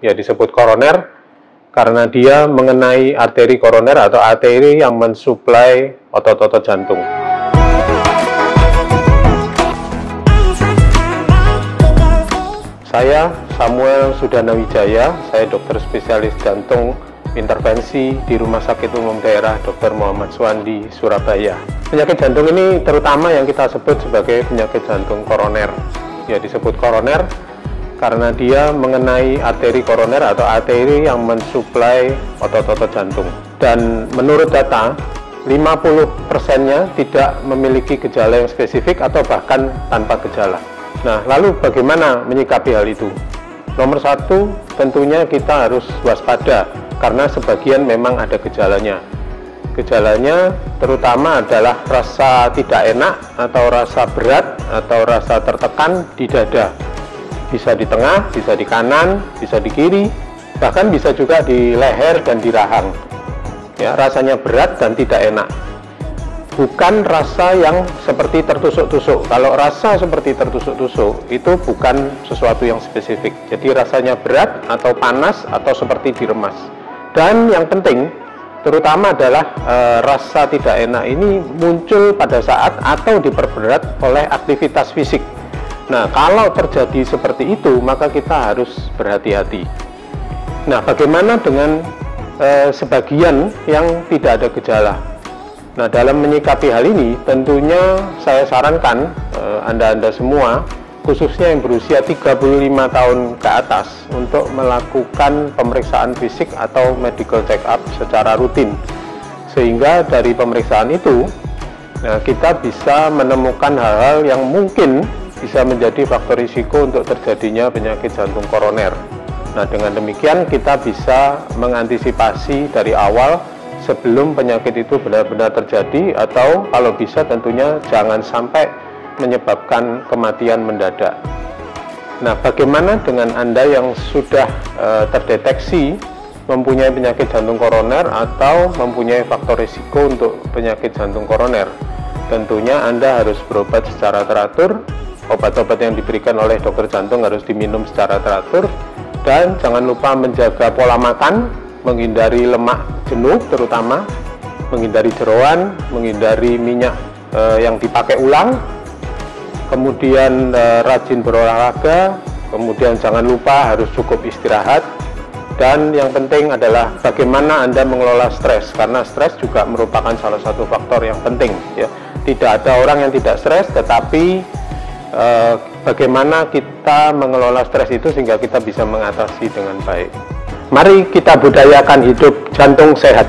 ya disebut koroner karena dia mengenai arteri koroner atau arteri yang mensuplai otot-otot jantung. Saya Samuel Sudana Wijaya, saya dokter spesialis jantung intervensi di Rumah Sakit Umum Daerah Dr. Muhammad Suwandi, Surabaya. Penyakit jantung ini terutama yang kita sebut sebagai penyakit jantung koroner. Ya disebut koroner karena dia mengenai arteri koroner atau arteri yang mensuplai otot-otot jantung. Dan menurut data, 50%-nya tidak memiliki gejala yang spesifik atau bahkan tanpa gejala. Nah, lalu bagaimana menyikapi hal itu? Nomor satu, tentunya kita harus waspada karena sebagian memang ada gejalanya. Gejalanya terutama adalah rasa tidak enak atau rasa berat atau rasa tertekan di dada. Bisa di tengah, bisa di kanan, bisa di kiri, bahkan bisa juga di leher dan di rahang. Ya, rasanya berat dan tidak enak. Bukan rasa yang seperti tertusuk-tusuk. Kalau rasa seperti tertusuk-tusuk itu bukan sesuatu yang spesifik. Jadi rasanya berat atau panas atau seperti diremas. Dan yang penting terutama adalah rasa tidak enak ini muncul pada saat atau diperberat oleh aktivitas fisik. Nah, kalau terjadi seperti itu maka kita harus berhati-hati. Nah, bagaimana dengan sebagian yang tidak ada gejala? Nah, dalam menyikapi hal ini, tentunya saya sarankan Anda-Anda semua, khususnya yang berusia 35 tahun ke atas, untuk melakukan pemeriksaan fisik atau medical check-up secara rutin. Sehingga dari pemeriksaan itu, kita bisa menemukan hal-hal yang mungkin bisa menjadi faktor risiko untuk terjadinya penyakit jantung koroner. Nah, dengan demikian kita bisa mengantisipasi dari awal sebelum penyakit itu benar-benar terjadi, atau kalau bisa tentunya jangan sampai menyebabkan kematian mendadak. Nah, bagaimana dengan Anda yang sudah terdeteksi mempunyai penyakit jantung koroner atau mempunyai faktor risiko untuk penyakit jantung koroner? Tentunya Anda harus berobat secara teratur, obat-obat yang diberikan oleh dokter jantung harus diminum secara teratur, dan jangan lupa menjaga pola makan, menghindari lemak jenuh terutama, menghindari jeroan, menghindari minyak yang dipakai ulang, kemudian rajin berolahraga, kemudian jangan lupa harus cukup istirahat, dan yang penting adalah bagaimana Anda mengelola stres, karena stres juga merupakan salah satu faktor yang penting. Ya. Tidak ada orang yang tidak stres, tetapi bagaimana kita mengelola stres itu sehingga kita bisa mengatasi dengan baik. Mari kita budayakan hidup jantung sehat.